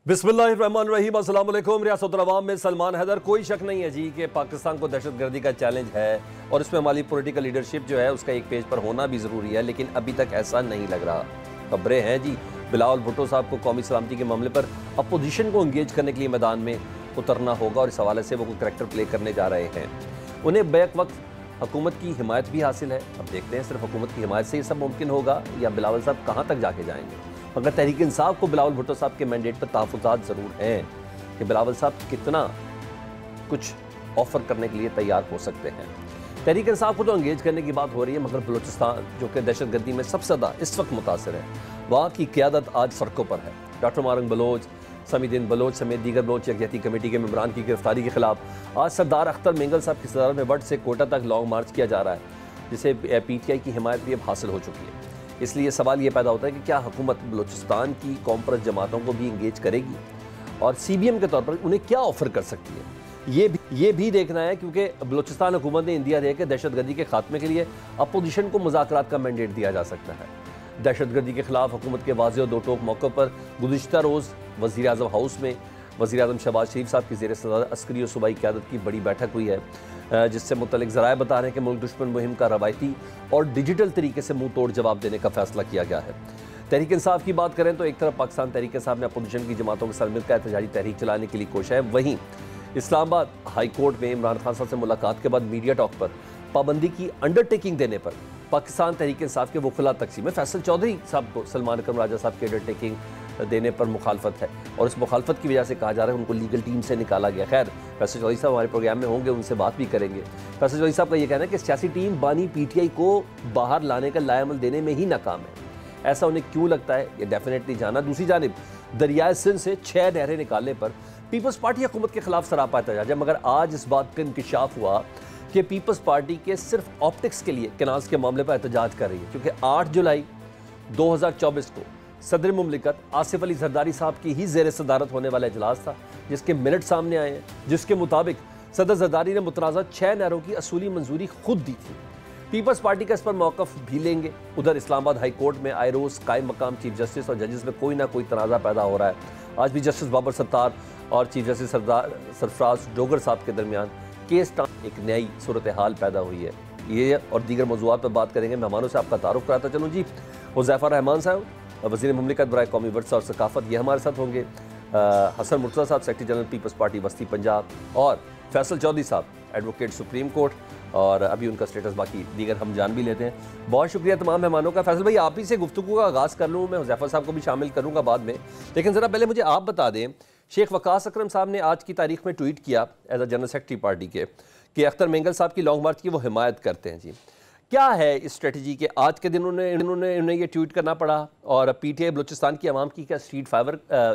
बिस्मिल्लाहिर्रहमानिर्रहीम, अस्सलाम वालेकुम। रियासतुल अवाम में सलमान हैदर। कोई शक नहीं है जी कि पाकिस्तान को दहशतगर्दी का चैलेंज है और इसमें हमारी पॉलिटिकल लीडरशिप जो है उसका एक पेज पर होना भी ज़रूरी है, लेकिन अभी तक ऐसा नहीं लग रहा। खबरें हैं जी बिलावल भुट्टो साहब को कौमी सलामती के मामले पर अपोजिशन को इंगेज करने के लिए मैदान में उतरना होगा और इस हवाले से वो कोई करैक्टर प्ले करने जा रहे हैं। उन्हें बैक वक्त हुकूमत की हिमायत भी हासिल है। अब देखते हैं सिर्फ हुकूमत की हिमायत से ये सब मुमकिन होगा या बिलावल साहब कहाँ तक जाके जाएंगे। मगर तहरीक इंसाफ को बिलावल भुट्टो साहब के मैंडेट पर तहफ़्फ़ुज़ात ज़रूर हैं कि बिलावल साहब कितना कुछ ऑफ़र करने के लिए तैयार हो सकते हैं। तहरीक इंसाफ को तो एंगेज करने की बात हो रही है, मगर बलूचिस्तान जो कि दहशतगर्दी में सबसे ज़्यादा इस वक्त मुतासर है, वहाँ की क़यादत आज सड़कों पर है। डॉक्टर मारंग बलोच, समीदीन बलोच समेत दीगर बलोच यकजहती कमेटी के मेंबरान की गिरफ्तारी के खिलाफ आज सरदार अख्तर मेंगल साहब की सदारत में वट से कोटा तक लॉन्ग मार्च किया जा रहा है, जिसे PTI की हिमायत भी अब हासिल हो चुकी है। इसलिए सवाल ये पैदा होता है कि क्या हुकूमत बलूचिस्तान की कॉमपरस्त जमातों को भी इंगेज करेगी और CBM के तौर पर उन्हें क्या ऑफ़र कर सकती है, ये भी देखना है, क्योंकि बलूचिस्तान हुकूमत ने इंदिया दे के दहशतगर्दी के खात्मे के लिए अपोजिशन को मुज़ाकरात का मैंडेट दिया जा सकता है। दहशतगर्दी के खिलाफ हुकूमत के वाज़ेह और दो टोक मौक़े पर गुज़िश्ता रोज़ वज़ीर आज़म हाउस में वज़ीर आज़म शहबाज शरीफ साहब की ज़ेर सदारत अस्करी और सूबाई क़यादत की बड़ी बैठक हुई है, जिससे मुतल्लिक़ ज़राए बता रहे हैं कि मुल्क दुश्मन मुहिम का रवायती और डिजिटल तरीके से मुँह तोड़ जवाब देने का फैसला किया गया है। तहरीक इंसाफ की बात करें तो एक तरफ पाकिस्तान तहरीक इंसाफ ने अपोजिशन की जमातों के साथ मिलकर एहतजाजी तहरीक चलाने के लिए कोशिश है, वहीं इस्लामाबाद हाई कोर्ट में इमरान खान साहब से मुलाकात के बाद मीडिया टॉक पर पाबंदी की अंडरटेकिंग देने पर पाकिस्तान तहरीक इंसाफ के वकला तकसीम फैसल चौधरी साहब को सलमान अकरम राजा साहब की अंडरटेकिंग देने पर मुखालफत है और इस मुखालफत की वजह से कहा जा रहा है उनको लीगल टीम से निकाला गया। खैर फैसल चौधरी साहब हमारे प्रोग्राम में होंगे, उनसे बात भी करेंगे। फैसल चौधरी साहब का ये कहना है कि सियासी टीम बानी PTI को बाहर लाने का लाएमल देने में ही नाकाम है। ऐसा उन्हें क्यों लगता है ये डेफिनेटली जाना। दूसरी जानिब दरियाए सिंध से 6 नहरें निकालने पर पीपल्स पार्टी हुकूमत के खिलाफ सरापा एहतजाज है, मगर आज इस बात का इंकशाफ हुआ कि पीपल्स पार्टी के सिर्फ ऑप्टिक्स के लिए कैनाल्स के मामले पर एहतजाज कर रही है, क्योंकि 8 जुलाई 2024 को सदर मुमलिकत आसिफ अली जरदारी साहब की ही ज़ेर सदारत होने वाला इजलास था, जिसके मिनट सामने आए हैं, जिसके मुताबिक सदर जरदारी ने मुतनाज़ा 6 नहरों की असूली मंजूरी खुद दी थी। पीपल्स पार्टी का इस पर मौक़िफ़ भी लेंगे। उधर इस्लामाबाद हाई कोर्ट में आए रोज़ कायम मकाम चीफ जस्टिस और जजेस में कोई ना कोई तनाज़ा पैदा हो रहा है। आज भी जस्टिस बाबर सत्तार और चीफ जस्टिस सरफराज डोगर साहब के दरमियान केस एक नई सूरत हाल पैदा हुई है। ये और दीगर मौज़ूआत पर बात करेंगे। मेहमानों से आपका तारुफ कराता चलूँ जी। हुज़ैफ़ा रहमान साहब वज़ीर मुमलिकत बराए कौमी वर्सा और सकाफ़त, ये हमारे साथ होंगे। हसन मुर्तज़ा साहब सेक्रेटरी जनरल पीपल्स पार्टी बस्ती पंजाब, और फैसल चौधरी साहब एडवोकेट सुप्रीम कोर्ट, और अभी उनका स्टेटस बाकी दीगर हम जान भी लेते हैं। बहुत शुक्रिया तमाम मेहमानों का। फैसल भाई आप ही से गुफ्तगू का आगाज़ कर लूँ, मैं हुज़ैफ़ा साहब को भी शामिल करूँगा बाद में, लेकिन ज़रा पहले मुझे आप बता दें, शेख वकास अकरम साहब ने आज की तारीख में ट्वीट किया as a general secretary party के कि अख्तर मेंगल साहब की लॉन्ग मार्च की वो हिमायत करते हैं जी। क्या है इस स्ट्रेटजी के आज के दिन उन्हें ये ट्वीट करना पड़ा, और PTI बलूचिस्तान की आवाम की क्या स्ट्रीट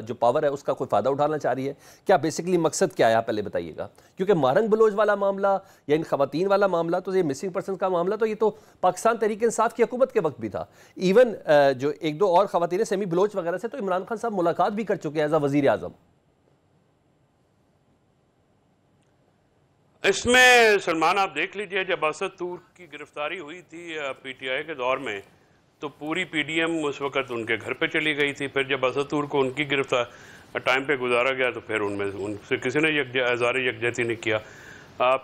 जो पावर है उसका कोई फ़ायदा उठाना चाह रही है? क्या बेसिकली मकसद क्या है, आप पहले बताइएगा, क्योंकि मारंग बलोच वाला मामला या इन खवातीन वाला मामला, तो ये मिसिंग पर्सन का मामला, तो ये तो पाकिस्तान तहरीक इंसाफ की हुकूमत के वक्त भी था। इवन जो 1-2 और खवातीन सेमी बलोच वगैरह से तो इमरान खान साहब मुलाकात भी कर चुके हैं एज अ वज़ीर आज़म। इसमें सलमान आप देख लीजिए, जब असद तूर की गिरफ्तारी हुई थी PTI के दौर में, तो पूरी PDM उस वक़्त उनके घर पे चली गई थी। फिर जब असद तूर को उनकी गिरफ्तार टाइम पे गुजारा गया, तो फिर उनसे किसी ने इज़हार यकजहती नहीं किया।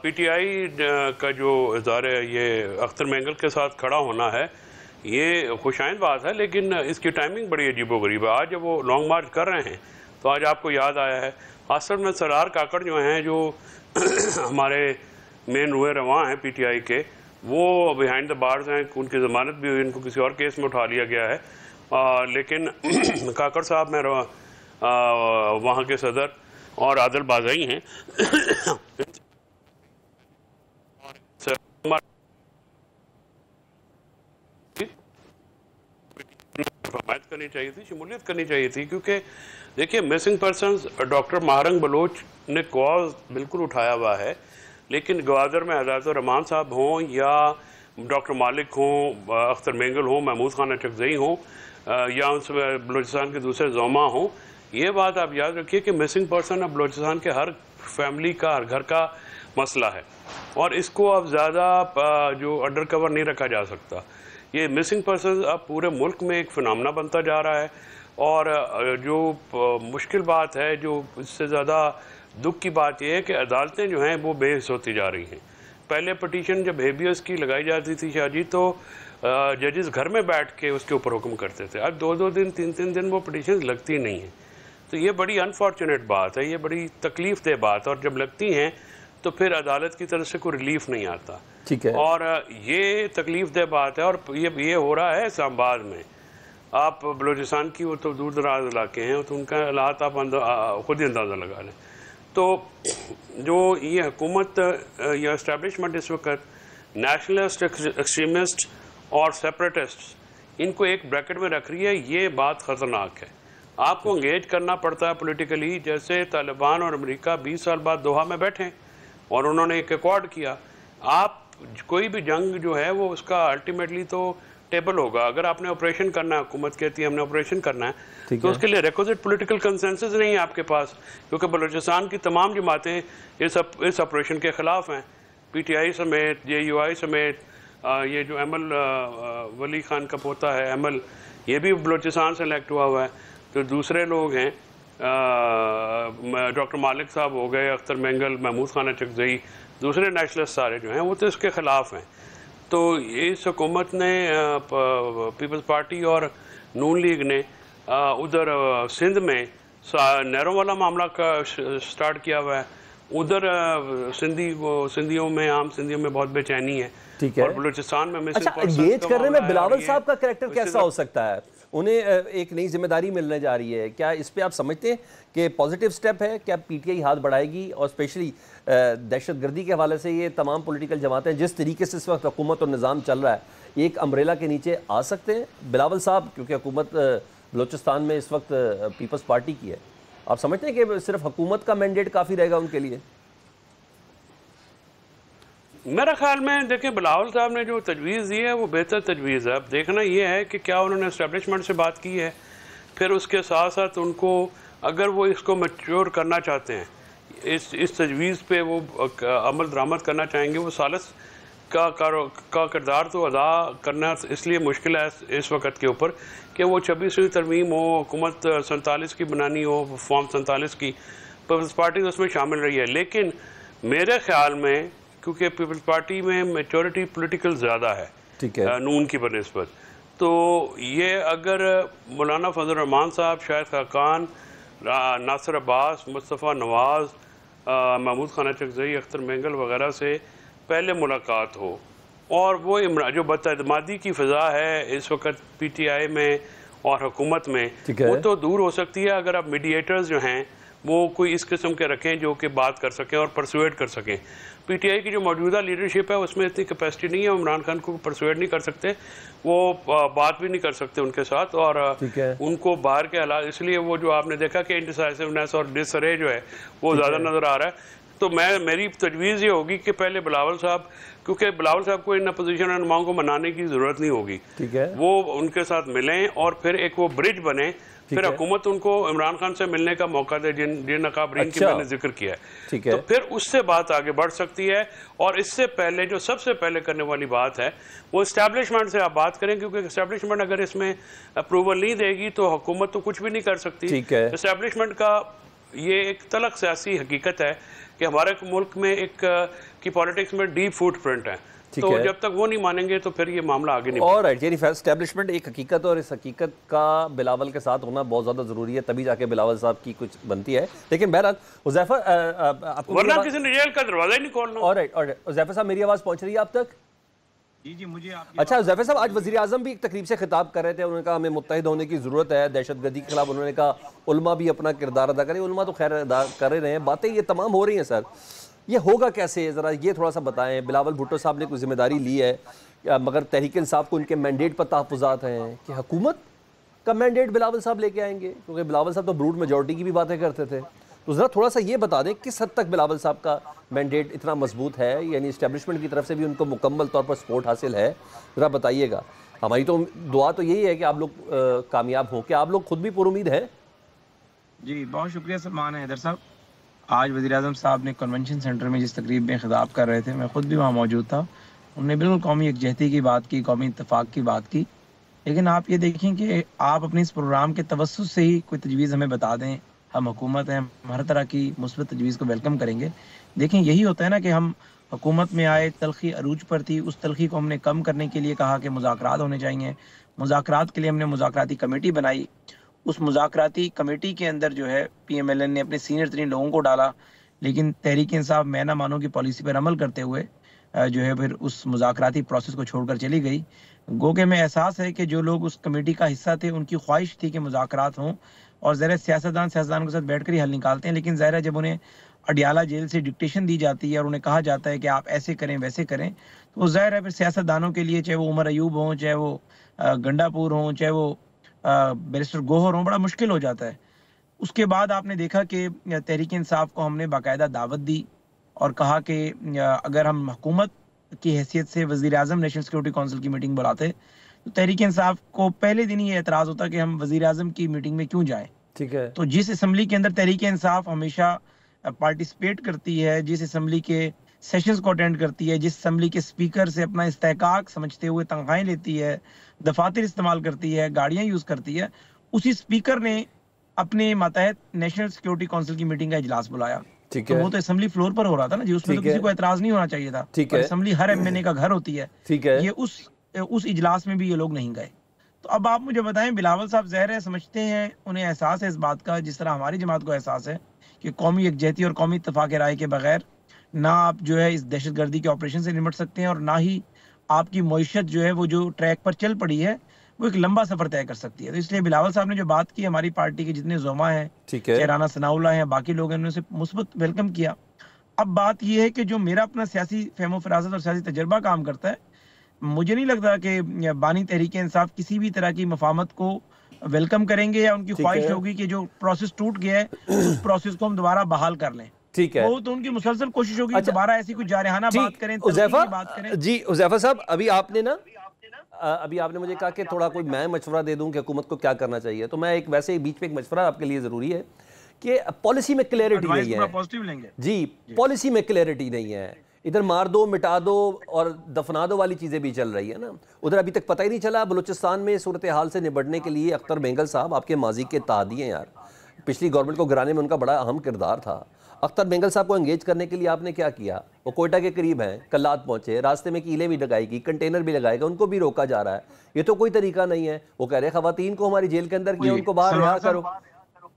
PTI का जो इज़हार ये अख्तर मेंगल के साथ खड़ा होना है, ये खुशाइंद बात है, लेकिन इसकी टाइमिंग बड़ी अजीबोगरीब है। आज जब वो लॉन्ग मार्च कर रहे हैं तो आज आपको याद आया है, असल में सरदार काकड़ जो हैं, जो हमारे मेन रुए रवां हैं PTI के, वो बिहाइंड द बार्स हैं, उनकी ज़मानत भी हुई, इनको किसी और केस में उठा लिया गया है। लेकिन काकड़ साहब में वहाँ के सदर और आदिल बाज़ई हैं हिमायत करनी चाहिए थी, शमूलियत करनी चाहिए थी, क्योंकि देखिए missing persons doctor Marang Bloch ने कॉज बिल्कुल उठाया हुआ है, लेकिन गवादर में हज़रत रहमान साहब हों या डॉक्टर मालिक हों, अख्तर मेंगल हों, महमूद खान अचकज़ई हों, या उनसे बलूचिस्तान के दूसरे ज़ोमा हों, ये बात आप याद रखिए कि मिसिंग पर्सन अब बलूचिस्तान के हर फैमिली का, हर घर का मसला है, और इसको अब ज़्यादा जो अंडर कवर नहीं रखा जा सकता। ये मिसिंग पर्सन अब पूरे मुल्क में एक फिनोमेना बनता जा रहा है, और जो मुश्किल बात है, जो इससे ज़्यादा दुख की बात यह है कि अदालतें जो हैं वो बेहिस होती जा रही हैं। पहले पटिशन जब हेबियस की लगाई जाती थी शाहजी, तो जजेस घर में बैठ के उसके ऊपर हुक्म करते थे। अब 2-2 दिन 3-3 दिन वो पटिशन लगती नहीं हैं। तो ये बड़ी अनफॉर्चुनेट बात है, ये बड़ी तकलीफ दह बात है। और जब लगती हैं तो फिर अदालत की तरफ से कोई रिलीफ नहीं आता। ठीक है। और ये तकलीफ दह बात है। और ये हो रहा है इस्लामाबाद में। आप बलूचिस्तान की, वो तो दूर दराज इलाके हैं, तो उनका हालात आप खुद ही अंदाज़ा लगा लें। तो जो ये हुकूमत या इस्टेब्लिशमेंट इस वक्त नेशनलिस्ट, एक्सट्रीमिस्ट और सेपरेटिस्ट इनको एक ब्रैकेट में रख रही है, ये बात ख़तरनाक है। आपको इंगेज करना पड़ता है पॉलिटिकली। जैसे तालिबान और अमेरिका 20 साल बाद दोहा में बैठे और उन्होंने एक एकॉर्ड किया। आप कोई भी जंग जो है वो उसका अल्टीमेटली तो टेबल होगा। अगर आपने ऑपरेशन करना है, हुकूमत कहती है हमने ऑपरेशन करना है, तो उसके लिए रिक्विजिट पॉलिटिकल कंसेंसस नहीं है आपके पास, क्योंकि बलूचिस्तान की तमाम जमातें इस ऑपरेशन के ख़िलाफ़ हैं। PTI समेत, JUI समेत, ये जो अमल वली खान का पोता है अमल, ये भी बलूचिस्तान से इलेक्ट हुआ है। तो दूसरे लोग हैं डॉक्टर मालिक साहब हो गए, अख्तर मेंगल, महमूद खान चकजई, दूसरे नेशनलिस्ट सारे जो हैं वो तो इसके ख़िलाफ़ हैं। तो इस हुकूमत ने पीपल्स पार्टी और नून लीग ने उधर सिंध में नहरों वाला मामला का स्टार्ट किया हुआ है। उधर सिंधियों में, आम सिंधियों में बहुत बेचैनी है। ठीक है। और बलूचिस्तान में अच्छा, एंगेज करने में बिलावल साहब का कैरेक्टर कैसा हो सकता है? उन्हें एक नई जिम्मेदारी मिलने जा रही है, क्या इस पे आप समझते हैं कि पॉजिटिव स्टेप है? क्या PTI हाथ बढ़ाएगी? और स्पेशली दहशतगर्दी के हवाले से ये तमाम पॉलिटिकल जमातें जिस तरीके से इस वक्त हुकूमत और निज़ाम चल रहा है, एक अम्ब्रेला के नीचे आ सकते हैं बिलावल साहब? क्योंकि हुकूमत बलूचिस्तान में इस वक्त पीपल्स पार्टी की है। आप समझते हैं कि सिर्फ हुकूमत का मैंडेट काफ़ी रहेगा उनके लिए? मेरा ख्याल में देखिए, बिलावल साहब ने जो तजवीज़ दी है वो बेहतर तजवीज़ है। अब देखना ये है कि क्या उन्होंने इस्टेब्लिशमेंट से बात की है, फिर उसके साथ साथ उनको अगर वो इसको मैच्योर करना चाहते हैं, इस तजवीज़ पे वो अमल दरामद करना चाहेंगे, वो सालिस का किरदार तो अदा करना इसलिए मुश्किल है इस वक्त के ऊपर कि वो 26वीं तरमीम हो, हुकूमत 47 की बनानी हो, फॉर्म 47 की, पीपल्स पार्टी तो उसमें शामिल रही है। लेकिन मेरे ख्याल में क्योंकि पीपल्स पार्टी में मेजॉरिटी पॉलिटिकल ज़्यादा है, ठीक है, नून की बनस्बत, तो ये अगर मौलाना फजल रहमान साहब, शाहिद खाकान, नासिर अब्बास, मुस्तफ़ा नवाज़, महमूद खान चकजई, अख्तर मेंगल वगैरह से पहले मुलाकात हो, और वो जो बदअतमादी की फ़िज़ा है इस वक्त PTI में और हुकूमत में, वो तो दूर हो सकती है अगर आप मीडिएटर्स जो हैं वो कोई इस किस्म के रखें जो कि बात कर सकें और परसुएड कर सकें। PTI की जो मौजूदा लीडरशिप है उसमें इतनी कैपेसिटी नहीं है, इमरान खान को परसुएड नहीं कर सकते, वो बात भी नहीं कर सकते उनके साथ, और उनको बाहर के हालात, इसलिए वो जो आपने देखा कि इंडिसाइसिवनेस और डिसरे जो है वो ज़्यादा नज़र आ रहा है। तो मेरी तजवीज़ ये होगी कि पहले बिलावल साहब, क्योंकि बिलावल साहब को इन अपोजिशन रहनुमाओं को मनाने की ज़रूरत नहीं होगी, ठीक है, वो उनके साथ मिलें और फिर एक वो ब्रिज बने, फिर हुकूमत उनको इमरान खान से मिलने का मौका दे, जिन अकाबरीन की मैंने जिक्र किया है, तो फिर उससे बात आगे बढ़ सकती है। और इससे पहले जो सबसे पहले करने वाली बात है वो इस्टेब्लिशमेंट से आप बात करें, क्योंकि इस्टेब्लिशमेंट अगर इसमें अप्रूवल नहीं देगी तो हुकूमत तो कुछ भी नहीं कर सकती। इस्टेब्लिशमेंट का ये एक तलख सियासी हकीकत है कि हमारे मुल्क में एक की पॉलिटिक्स में डीप फुटप्रिंट है, तो जब तक वो नहीं मानेंगे तो फिर ये मामला आगे नहीं बढ़ेगा। ऑलराइट, यानी एस्टेब्लिशमेंट एक हकीकत है और इस हकीकत का बिलावल के साथ होना बहुत ज़्यादा ज़रूरी है, तभी जाके बिलावल साहब की कुछ बनती है। लेकिन बहरहाल हुज़ैफा, वरना किसी ने जेल का दरवाजा ही नहीं खोलना। ऑलराइट, हुज़ैफा साहब, मेरी आवाज़ पहुँच रही है आप तक? जी मुझे अच्छा हुज़ैफा साहब, आज वज़ीर आज़म भी एक तकरीब से खिताब कर रहे थे, उन्होंने कहा हमें मुत्तहिद होने की ज़रूरत है दहशतगर्दी के खिलाफ। उन्होंने कहा उलमा भी अपना किरदार अदा करें। उलमा तो खैर अदा कर रहे हैं, बातें ये तमाम हो रही हैं। सर ये होगा कैसे, ज़रा ये थोड़ा सा बताएं। बिलावल भुट्टो साहब ने कुछ जिम्मेदारी ली है, मगर तहरीक इंसाफ को उनके मैंडेट पर तहफ़्फ़ुज़ात हैं कि हुकूमत का मैंडेट बिलावल साहब लेके आएंगे, क्योंकि बिलावल साहब तो ब्रूड मेजॉरिटी की भी बातें करते थे। तो ज़रा थोड़ा सा ये बता दें किस हद तक बिलावल साहब का मैंडेट इतना मजबूत है, यानी इस्टेब्लिशमेंट की तरफ से भी उनको मुकम्मल तौर पर सपोर्ट हासिल है, ज़रा बताइएगा। हमारी तो दुआ तो यही है कि आप लोग कामयाब हों। क्या आप लोग खुद भी पुरुमीद हैं? जी बहुत शुक्रिया सलमान हैदर साहब। आज वज़ीर आज़म साहब ने कन्वेंशन सेंटर में जिस तकरीब में खिताब कर रहे थे, मैं ख़ुद भी वहाँ मौजूद था। उन्होंने बिल्कुल कौमी यकजहती की बात की, कौमी इत्तेफाक की बात की। लेकिन आप ये देखें कि आप अपने इस प्रोग्राम के तवस्सुस से ही कोई तजवीज़ हमें बता दें, हम हुकूमत हैं, हम हर तरह की मुस्बत तजवीज़ को वेलकम करेंगे। देखें यही होता है ना कि हम हुकूमत में आए, तलखी अरूज पर थी, उस तलखी को हमने कम करने के लिए कहा कि मुज़ाकरात होने चाहिए। मुज़ाकरात के लिए हमने मुज़ाकराती कमेटी बनाई। उस मुज़ाकराती कमेटी के अंदर जो है PMLN ने अपने सीनियर तरीन लोगों को डाला, लेकिन तहरीक इंसाफ मैं ना मानो की पॉलिसी पर अमल करते हुए जो है फिर उस मुज़ाकराती प्रोसेस को छोड़कर चली गई। गो के हमें एहसास है कि जो लोग उस कमेटी का हिस्सा थे उनकी ख्वाहिश थी कि मुज़ाकरात हों, और ज़रा सियासतदान के साथ बैठकर ही हल निकालते हैं, लेकिन ज़ाहिर है जब उन्हें अडियाला जेल से डिक्टेशन दी जाती है और उन्हें कहा जाता है कि आप ऐसे करें वैसे करें, तो ज़ाहिर है फिर सियासतदानों के लिए, चाहे वो उमर अयूब हों, चाहे वो गंडापुर हों, चाहे वो बैरिस्टर गोहर हों, बड़ा मुश्किल हो जाता है। उसके बाद आपने देखा कि तहरीक इंसाफ को हमने बाकायदा दावत दी और कहा कि अगर हम हुकूमत की हैसियत से वज़ीर आज़म नेशनल सिक्योरिटी काउंसिल की मीटिंग बुलाते तो तहरीक इंसाफ को पहले दिन ही ये एतराज़ होता कि हम वज़ीर आज़म की मीटिंग में क्यों जाएं। ठीक है। तो जिस असम्बली के अंदर तहरीक इंसाफ हमेशा पार्टिसिपेट करती है, जिस असम्बली के सेशंस को अटेंड करती है, जिस असम्बली के स्पीकर से अपना इस्तेहकाक समझते हुए तनख्वाहें लेती है, दफातर इस्तेमाल करती है, गाड़ियाँ यूज़ करती है, उसी स्पीकर ने अपने मातहत नेशनल सिक्योरिटी काउंसिल की मीटिंग का इजलास बुलाया। ठीक तो है। वो तो असेंबली फ्लोर पर हो रहा था ना जी, उसमें तो ठीक है। किसी को एतराज नहीं होना चाहिए था। ठीक और है। असेंबली हर MNA का घर होती है। ठीक है। ये उस इजलास में भी ये लोग नहीं गए। तो अब आप मुझे बताएं, बिलावल साहब ज़ाहिर है समझते हैं, उन्हें एहसास है इस बात का, जिस तरह हमारी जमात को एहसास है कि कौमी यकजहती और कौमी इत्तफाक राय के बगैर ना आप जो है इस दहशतगर्दी के ऑपरेशन से निपट सकते हैं, और ना ही आपकी मईशत जो है वो जो ट्रैक पर चल पड़ी है वो एक लंबा सफर तय कर सकती है। तो इसलिए बिलावल साहब ने जो बात की, हमारी पार्टी के जितने जोमा हैं, ठीक है। राना सनाउल्लाह हैं, बाकी लोग हैं, उन्होंने मुस्बत वेलकम किया। अब बात यह है कि जो मेरा अपना सियासी फहमो फरासत और सियासी तजर्बा काम करता है, मुझे नहीं लगता कि बानी तहरीक इंसाफ किसी भी तरह की मफामत को वेलकम करेंगे, या उनकी ख्वाहिश होगी कि जो प्रोसेस टूट गया है उस प्रोसेस को हम दोबारा बहाल कर लें। ठीक है। वो तो उनकी मुसलसल कोशिश होगी दोबारा ऐसी कुछ जारहाना बात करें, बात करें। जी उज़ैफा साहब, अभी आपने मुझे कहा कि थोड़ा कोई मैं मशवरा दे दूं कि हुकूमत को क्या करना चाहिए, तो मैं एक वैसे ही बीच में एक मशवरा आपके लिए ज़रूरी है कि पॉलिसी में क्लैरिटी नहीं है। पॉजिटिव लेंगे जी, पॉलिसी में क्लैरिटी नहीं है। इधर मार दो, मिटा दो और दफना दो वाली चीज़ें भी चल रही है ना। उधर अभी तक पता ही नहीं चला बलूचिस्तान में सूरत हाल से निपटने के लिए अख्तर बेंगल साहब आपके माजी के तादी हैं यार, पिछली गवर्नमेंट को गिराने में उनका बड़ा अहम किरदार था। अख्तर बेंगल साहब को एंगेज करने के लिए आपने क्या किया? वो कोयटा के करीब हैं, कल्लात पहुंचे, रास्ते में कीलें भी लगाएगी, कंटेनर भी लगाएगा, उनको भी रोका जा रहा है। ये तो कोई तरीका नहीं है। वो कह रहे खवातीन को हमारी जेल के अंदर किया, उनको बाहर रिहा करो।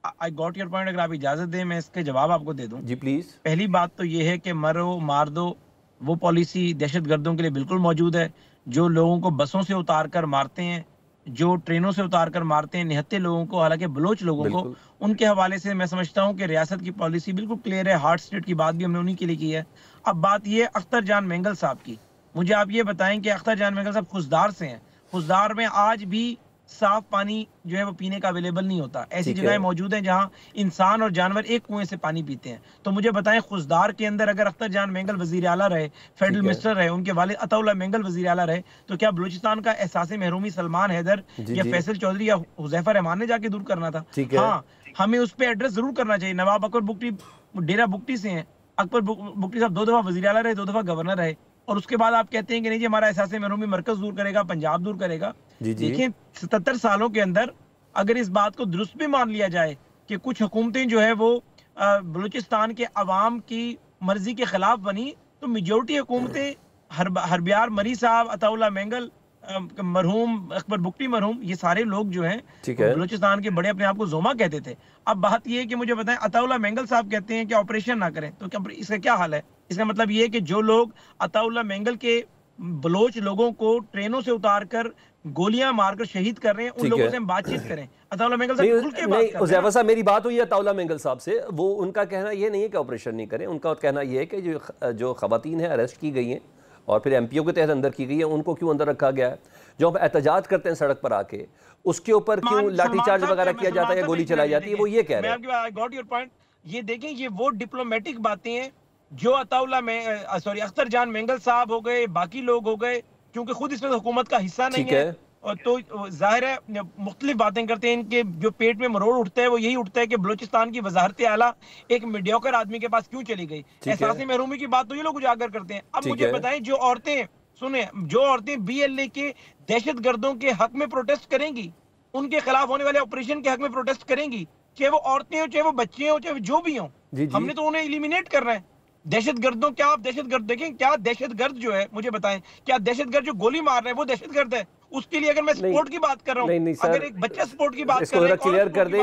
I got your point. अगर आप इजाजत दें मैं इसके जवाब आपको दे दूं। जी प्लीज। पहली बात तो ये है कि मरो मार दो वो पॉलिसी दहशतगर्दों के लिए बिल्कुल मौजूद है। जो लोगों को बसों से उतार कर मारते हैं, जो ट्रेनों से उतार कर मारते हैं निहत्ते लोगों को, हालांकि बलोच लोगों को, उनके हवाले से मैं समझता हूं कि रियासत की पॉलिसी बिल्कुल क्लियर है। हार्ट स्टेट की बात भी हमने उन्हीं के लिए की है। अब बात ये अख्तर जान मेंगल साहब की, मुझे आप ये बताएं कि अख्तर जान मेंगल साहब खुशदार से हैं। खुशदार में आज भी साफ पानी जो है वो पीने का अवेलेबल नहीं होता। ऐसी जगहें मौजूद हैं जहां इंसान और जानवर एक कुएं से पानी पीते हैं। तो मुझे बताएं, खुशदार के अंदर अगर अख्तर जान मेंगल वजीर आला रहे, फेडरल मिनिस्टर रहे, उनके वालिद अताउल्लाह मेंगल वजीर आला रहे, तो क्या बलूचिस्तान का एहसास महरूमी सलमान हैदर या फैसल चौधरी या हुज़ैफा रहमान ने जाके दूर करना था? हाँ, हमें उस पर एड्रेस जरूर करना चाहिए। नवाब अकबर बुगटी डेरा बुगटी से हैं। अकबर बुगटी साहब 2 दफा वजीर आला रहे, 2 दफा गवर्नर रहे, और उसके बाद आप कहते हैं कि नहीं जी हमारा एहसास महरूमी मरकज दूर करेगा, पंजाब दूर करेगा। देखिए 77 सालों के अंदर अगर इस बात को दुरुस्त भी मान लिया जाए कि कुछ हुकूमतें जो है वो बलूचिस्तान के अवाम की मर्जी के खिलाफ बनी, तो मेजोरिटी हुकूमतें हरबियार मरी साहब, अताउल्लाह मेंगल मरहूम, अकबर बुगटी मरहूम, ये सारे लोग जो हैं बलूचिस्तान के बड़े अपने आप को जोमा कहते थे। अब बात ये है कि मुझे बताएं, अताउल्लाह मेंगल साहब कहते हैं कि ऑपरेशन ना करें, तो क्या इसका क्या हाल है? इसका मतलब ये है कि जो लोग अताउल्लाह मेंगल के बलोच लोगों को ट्रेनों से उतारकर गोलियां मारकर शहीद कर रहे हैं, उन लोगों से हम बातचीत करें। अताउल्लाह मेंगल साहब खुल के बात कर रहे हैं। साहब मेरी बात हुई है अताउल्लाह मेंगल साहब से, वो उनका कहना ये नहीं है कि ऑपरेशन नहीं करें। उनका कहना ये है कि जो खवातीन है अरेस्ट की गई हैं और फिर MPO के तहत अंदर की गई है, उनको क्यों अंदर रखा गया है? जो एहतजाज करते हैं सड़क पर आके, उसके ऊपर क्यों लाठीचार्ज वगैरह किया जाता है या गोली चलाई जाती है? वो ये कह रहे हैं। I got your point. ये देखें, ये वो डिप्लोमेटिक बातें हैं जो अख्तर जान मेंगल साहब हो गए, बाकी लोग हो गए, क्योंकि खुद इसमें हुकूमत का हिस्सा नहीं है, और तो जाहिर है मुख्तलिफ बातें करते हैं। इनके जो पेट में मरोड़ उठता है वो यही उठता है कि बलूचिस्तान की वजारत आला एक मीडियोकर आदमी के पास क्यों चली गई। एहसास महरूमी की बात तो ये लोग उजागर करते हैं। अब मुझे बताएं, जो औरतें सुने, जो औरतें BLA के दहशतगर्दों के हक में प्रोटेस्ट करेंगी, उनके खिलाफ होने वाले ऑपरेशन के हक में प्रोटेस्ट करेंगी, चाहे वो औरतें हो, चाहे वो बच्चे हो, चाहे जो भी हो, हमने तो उन्हें एलिमिनेट करना है। दहशतगर्दों, क्या आप दहशतगर्द देखें, क्या दहशतगर्द जो है, मुझे बताएं, क्या दहशतगर्द जो गोली मार रहे हैं वो दहशतगर्द है? उसके लिए अगर मैं स्पोर्ट की बात कर रहा हूं, अगर एक बच्चा स्पोर्ट की बात कर रहा है, इसको क्लियर कर दे,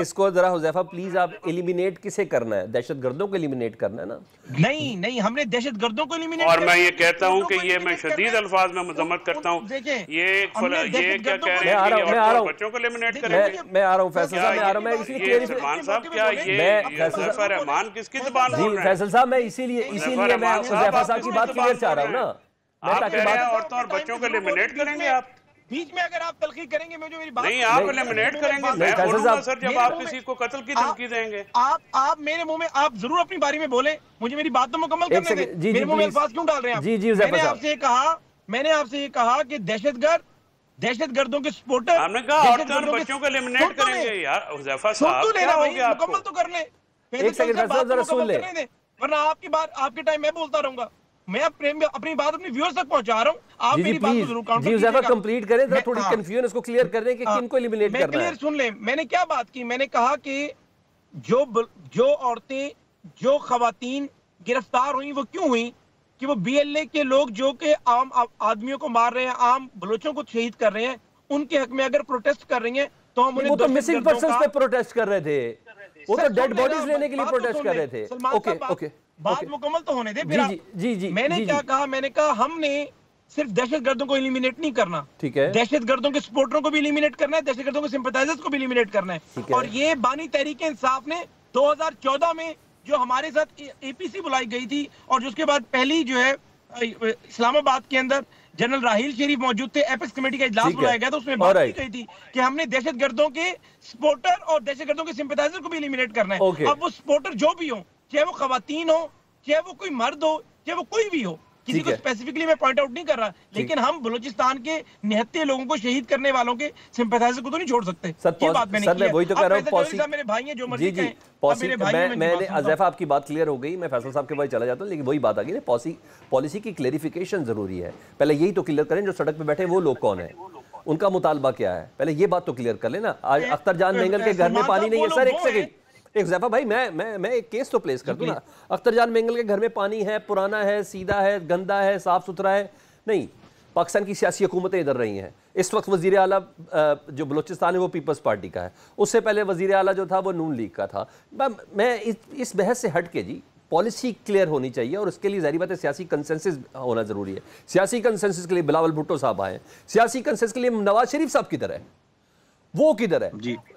इसको जरा हुज़ैफा प्लीज, आप एलिमिनेट किसे करना है? दहशतगर्दों को एलिमिनेट करना है ना? नहीं, हमने दहशतगर्दों को एलिमिनेट, और मैं ये कहता हूं कि ये मैं शदीद अल्फाज में मजम्मत करता हूं, ये क्या कह रहे हैं, बच्चों को एलिमिनेट करेंगे? मैं आ रहा हूं फैसल साहब, मैं आ रहा हूं, मैं इसीलिए सलमान साहब, क्या ये हुज़ैफा रहमान किसकी जुबान बोल रहे हैं? फैसल साहब, मैं इसीलिए मैं हुज़ैफा साहब की बात क्लियर चाह रहा हूं ना। आप कह रहे हैं औरतों और बच्चों को एलिमिनेट करेंगे आप? बीच में अगर आप तलखी करेंगे, मुझे मेरी बात नहीं, आप एलिमिनेट करेंगे, मैं बोलूंगा सर जब आप किसी को कत्ल की धमकी देंगे। आप मेरे मुंह में, आप जरूर अपनी बारी में बोले, मुझे मेरी बात तो मुकम्मल करने दें। मेरे मुंह में अल्फाज क्यों डाल रहे हैं आप? मैंने आपसे ये कहा कि दहशतगर्दों के सपोर्टर, आपने कहा औरतों और बच्चों को एलिमिनेट करेंगे। यार हुज़ैफा साहब, क्या हो गया आपको? मुकम्मल तो कर ले, एक सेकंड फैसल साहब, जरा सुन ले, वरना आपकी बात, आपके टाइम मैं बोलता रहूंगा। मैं अपनी बात अपनी व्यूअर्स तक पहुंचा रहा हूं, आप मेरी बात को जरूर काउंटर कीजिएगा। जी कंप्लीट करें, जरा थोड़ी कंफ्यूजन इसको क्लियर कर दें कि किनको एलिमिनेट करना है। क्लियर सुन ले, मैंने क्या बात की, मैंने कहा कि जो औरतें, जो खवातीन गिरफ्तार हुई, वो क्यों हुई? कि वो BLA के लोग जो कि आम आदमियों को मार रहे हैं, आम बलोचों को शहीद कर रहे हैं, उनके हक में अगर प्रोटेस्ट कर रही हैं तो हम उन्हें, वो तो मिसिंग पर्सन्स पे प्रोटेस्ट कर रहे थे, वो तो डेड बॉडीज लेने के लिए प्रोटेस्ट कर रहे थे। ओके, बात मुकम्मल तो होने दे। जी, मैंने क्या कहा, मैंने कहा हमने सिर्फ दहशतगर्दों को एलिमिनेट नहीं करना, ठीक है, दहशतगर्दों के सपोर्टरों को भी एलिमिनेट करना है, दहशतगर्दों के सिंपैथाइजर्स को भी एलिमिनेट करना है। और ये बानी तहरीक-ए-इंसाफ ने 2014 में जो हमारे साथ APC बुलाई गई थी, और जो उसके बाद पहली जो है इस्लामाबाद के अंदर जनरल राहील शरीफ मौजूद थे, एपेक्स कमेटी का इजलास बुलाया गया था, उसमें बात की गई थी कि हमने दहशतगर्दों के सपोर्टर और दहशतगर्दों के सिंपैथाइजर को भी एलिमिनेट करना है। अब वो सपोर्टर जो भी हो, चाहे वो खवातीन हो, चाहे वो कोई मर्द हो, चाहे वो कोई भी हो, किसी को स्पेसिफिकली मैं पॉइंट आउट नहीं कर रहा, लेकिन हम बलूचिस्तान के निहत्ते लोगों को शहीद करने वालों के सिंपैथाइजर को तो नहीं छोड़ सकते। ये बात मैंने की है। वही तो कह रहा हूं, मेरे भाई हैं, जो मर्जी कहें। मैंने हुज़ैफा आपकी बात क्लियर हो गई, मैं फैसल साहब के पास चला जाता हूं, लेकिन वही बात आ गई ना, पॉलिसी की क्लेरिफिकेशन जरूरी है। पहले यही तो क्लियर करें, जो सड़क पे बैठे वो लोग कौन है, उनका मुतालबा क्या है, पहले ये बात तो क्लियर कर लेना। आज अख्तर जान मेंगल के घर में पानी नहीं है सर, एक सेकंड, एक ज़ैफा भाई, मैं एक केस तो प्लेस कर दूं ना। अख्तर जान मेंगल के घर में पानी है, पुराना है, सीधा है, गंदा है, साफ सुथरा है? नहीं, पाकिस्तान की सियासी हुकूमतें इधर रही हैं। इस वक्त वज़ीर आला जो बलूचिस्तान है वो पीपल्स पार्टी का है, उससे पहले वज़ीर आला जो था वो नून लीग का था। मैं इस बहस से हट के जी, पॉलिसी क्लियर होनी चाहिए, और उसके लिए ज़ाहिर बात है सियासी कंसेंसस होना ज़रूरी है। सियासी कंसेंसस के लिए बिलावल भुट्टो साहब आए, सियासी कंसेंसस के लिए नवाज शरीफ साहब किधर है, वो किधर है?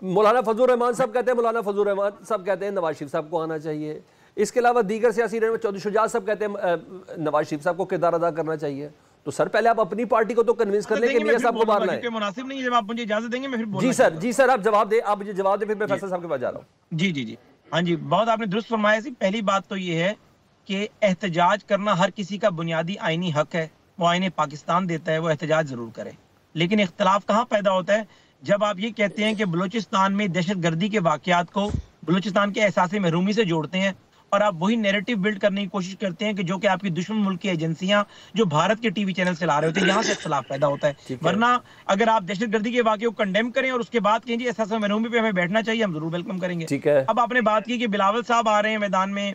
मौलाना फजलुर रहमान साहब कहते हैं, मौलाना फजलुर रहमान साहब कहते हैं नवाज शरीफ साहब को आना चाहिए। इसके अलावा दीगर सियासी रहनुमा चौधरी शुजात साहब कहते हैं नवाज शरीफ साहब को किरदार अदा करना चाहिए। तो सर पहले आप अपनी पार्टी को तो कन्विंस कर लें कि मियां साहब को मारना है। मुनासिब नहीं है, जब आप मुझे इजाजत देंगे मैं फिर जी सर आप जवाब दे, आप मुझे जवाब दे, फिर मैं फैसल साहब के पास जा रहा हूँ। जी हाँ जी, बहुत आपने दुरुस्त फरमाया। पहली बात तो ये है कि एहतजाज करना हर किसी का बुनियादी आईनी हक है, वो आईने पाकिस्तान देता है, वो एहतजाज जरूर करे। लेकिन इख्तलाफ कहाँ पैदा होता है? जब आप ये कहते हैं कि बलूचिस्तान में दहशतगर्दी के वाकयात को बलूचिस्तान के एहसास महरूमी से जोड़ते हैं, और आप वही नैरेटिव बिल्ड करने की कोशिश करते हैं कि जो कि आपकी दुश्मन मुल्क की एजेंसियां जो भारत के टीवी चैनल चला रहे होते हैं, यहाँ से इख्तलाफ पैदा होता है। वरना अगर आप दहशतगर्दी के वाकये को कंडेम करें और उसके बाद कहें जी एहसास महरूमी पे हमें बैठना चाहिए, हम जरूर वेलकम करेंगे। अब आपने बात की कि बिलावल साहब आ रहे हैं मैदान में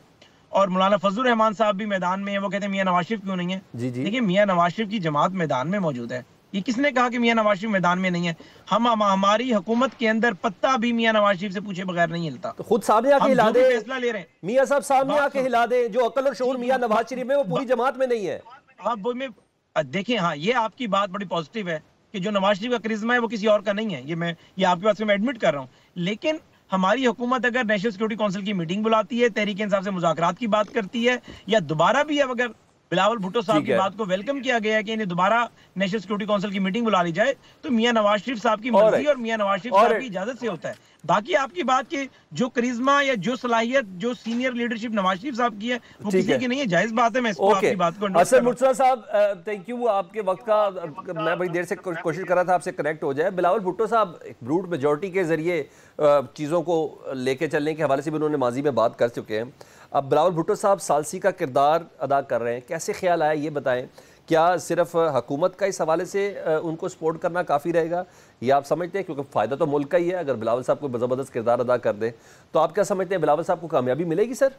और मौलाना फजलुर रहमान साहब भी मैदान में है, वो कहते हैं मियां नवाज शरीफ क्यों नहीं है? देखिए, मियां नवाज शरीफ की जमात मैदान में मौजूद है। ये किसने कहा कि मियां नवाज शरीफ मैदान में नहीं है? हमारी हुकूमत के अंदर पत्ता भी मियां नवाज शरीफ से पूछे बगैर नहीं हिलता। तो खुद सामने आके हिला दे, फैसला ले रहे हैं मियां साहब सामने आके हिला दे। जो अकल और शऊर मियां नवाज शरीफ में, वो पूरी जमात में नहीं है। आप देखिए, हाँ, ये आपकी बात बड़ी पॉजिटिव है कि जो नवाज शरीफ का करिश्मा है वो किसी और का नहीं है। ये आपकी बात से मैं एडमिट कर रहा हूँ। लेकिन हमारी हुकूमत अगर नेशनल सिक्योरिटी काउंसिल की मीटिंग बुलाती है, तहरीक-ए-इंसाफ से मुज़ाकरात की बात करती है, या दोबारा भी अगर बिलावल भुट्टो साहब की बात को वेलकम किया गया है कि इन्हें दोबारा नेशनल सिक्योरिटी काउंसिल की मीटिंग बुला ली जाए, तो मियां नवाज शरीफ साहब की मर्जी और मियां नवाज शरीफ साहब की इजाजत से होता है। बाकी आपकी बात के जो करिश्मा या जो सलाहियत जो सीनियर लीडरशिप नवाज शरीफ साहब की है वो किसी की नहीं है। जायज बात है, मैं इसको आपकी बात को असद मुर्तज़ा साहब, थैंक यू आपके वक्त का। मैं बड़ी देर से कोशिश कर रहा था आपसे कनेक्ट हो जाए। बिलावल भुट्टो साहब एक ब्रूट मेजॉरिटी के जरिए चीज़ों को लेके चलने के हवाले से भी उन्होंने माजी में बात कर चुके हैं। अब बिलावल भुट्टो साहब सालसी का किरदार अदा कर रहे हैं, कैसे ख्याल आया ये बताएं क्या सिर्फ हुकूमत का इस हवाले से उनको सपोर्ट करना काफ़ी रहेगा, या आप समझते हैं क्योंकि फ़ायदा तो मुल्क का ही है, अगर बिलावल साहब को ज़बरदस्त किरदार अदा कर दे तो आप क्या समझते हैं बिलावल साहब को कामयाबी मिलेगी? सर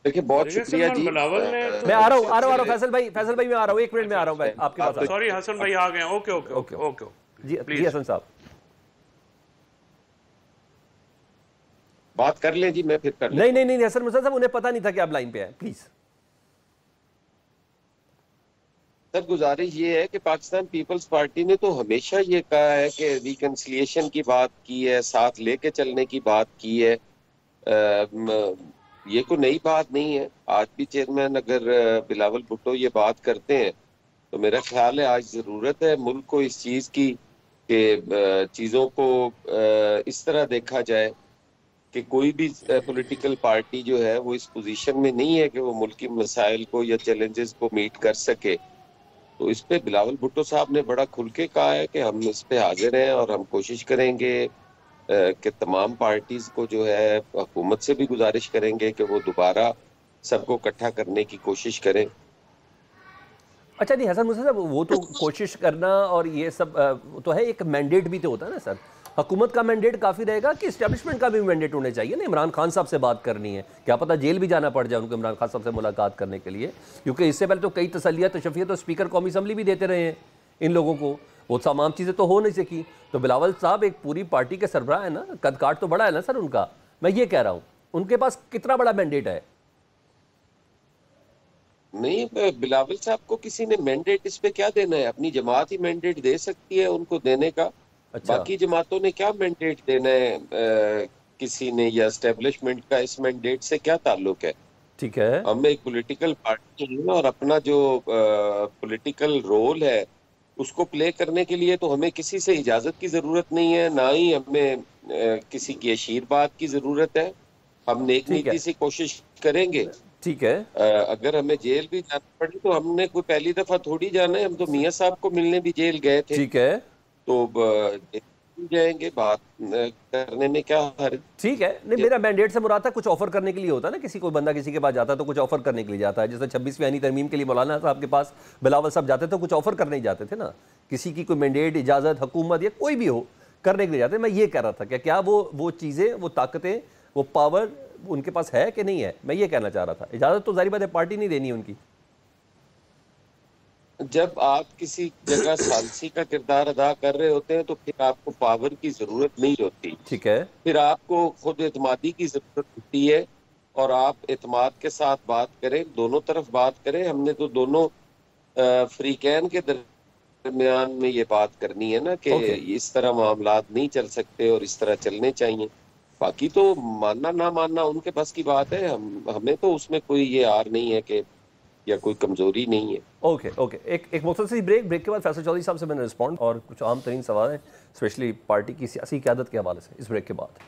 देखिए, बहुत शुक्रिया जी। मैं आ रहा हूँ फैसल भाई मैं आ रहा हूँ, 1 मिनट में आ रहा हूँ आपके पास। सॉरी हसन भाई आ गए। ओके ओके ओके ओके जी हसन साहब बात कर लें जी, मैं फिर कर नहीं हसन मुर्तज़ा साहब, उन्हें पता नहीं था कि आप लाइन पे हैं, प्लीज। सर, गुजारिश ये है कि पाकिस्तान पीपल्स पार्टी ने तो हमेशा ये कहा है कि रिकंसिलिएशन की बात की है, साथ लेके चलने की बात की है। ये कोई नई बात नहीं है। आज भी चेयरमैन अगर बिलावल भुट्टो ये बात करते हैं तो मेरा ख्याल है आज जरूरत है मुल्क को इस चीज की कि चीजों को इस तरह देखा जाए कि कोई भी पॉलिटिकल पार्टी जो है वो इस पोजीशन में नहीं है कि वो मुल्की मसाइल को या चैलेंजेस को मीट कर सके। तो इस पे बिलावल भुट्टो साहब ने बड़ा खुल के कहा है कि हम इस पे हाजिर हैं और हम कोशिश करेंगे कि तमाम पार्टीज को जो है हुकूमत से भी गुजारिश करेंगे कि वो दोबारा सबको इकट्ठा करने की कोशिश करें। अच्छा नहीं हसन मुर्तज़ा साहब, वो तो कोशिश करना और ये सब तो है, एक मैंडेट भी तो होता है ना सर। हुकूमत का मैंडेट काफ़ी रहेगा कि इस्टेब्लिशमेंट का भी मैंडेट होने चाहिए ना? इमरान खान साहब से बात करनी है, क्या पता जेल भी जाना पड़ जाए उनको इमरान खान साहब से मुलाकात करने के लिए, क्योंकि इससे पहले तो कई तसलियात तशफ़ियत तो स्पीकर कौमी असम्बली भी देते रहे हैं इन लोगों को, वो तमाम चीज़ें तो हो नहीं सकी। तो बिलावल साहब एक पूरी पार्टी के सरबराह है ना, कद काट तो बड़ा है ना सर उनका। मैं ये कह रहा हूँ उनके पास कितना बड़ा मैंडेट है? नहीं, बिलावल साहब को किसी ने मैंडेट इस पे क्या देना है? अपनी जमात ही मैंडेट दे सकती है उनको देने का। अच्छा। बाकी जमातों ने क्या मैंडेट देना है किसी ने, या एस्टेब्लिशमेंट का इस मैंडेट से क्या ताल्लुक है? ठीक है, हम एक पॉलिटिकल पार्टी है और अपना जो पॉलिटिकल रोल है उसको प्ले करने के लिए तो हमें किसी से इजाजत की जरूरत नहीं है, ना ही हमें किसी की आशीर्वाद की जरूरत है। हम नेक नीति से कोशिश करेंगे। ठीक है, अगर हमें जेल भी जाना पड़ी तो हमने कोई पहली दफा थोड़ी जाना है, हम तो मियां साहब को मिलने भी जेल गए थे। ठीक है, तो जाएंगे, बात करने में क्या हर्ज? ठीक है। नहीं, मेरा मैंडेट से मुराद था कुछ ऑफर करने के लिए होता है ना, किसी कोई बंदा किसी के पास जाता है तो कुछ ऑफर करने के लिए जाता है। जैसे 26वीं आईनी तरमीम के लिए मौलाना साहब के पास बिलावल साहब जाते तो कुछ ऑफर करने ही जाते थे ना, किसी की कोई मैंडेट, इजाज़त, हुकूमत या कोई भी हो करने के लिए जाते। मैं ये कह रहा था कि क्या वो चीज़ें, वो ताकतें, वो पावर उनके पास है कि नहीं है, मैं ये कहना चाह रहा था। इजाज़त तो जाहिर बात है पार्टी नहीं देनी उनकी। जब आप किसी जगह सालसी का किरदार अदा कर रहे होते हैं तो फिर आपको पावर की जरूरत नहीं होती। ठीक है, फिर आपको खुद एतमादी की जरूरत होती है और आप एतमाद के साथ बात करें, दोनों तरफ बात करें। हमने तो दोनों फ्रीकैन के दरमियान में ये बात करनी है ना कि इस तरह मामलात नहीं चल सकते और इस तरह चलने चाहिए। बाकी तो मानना ना मानना उनके बस की बात है। हमें तो उसमें कोई ये आर नहीं है कि या कोई कमजोरी नहीं है। ओके, एक मुख्तसर ब्रेक के बाद फैसल चौधरी साहब से मैंने रिस्पॉन्ड और कुछ आम तरीन सवाल हैं स्पेशली पार्टी की सियासी क़यादत के हवाले से इस ब्रेक के बाद।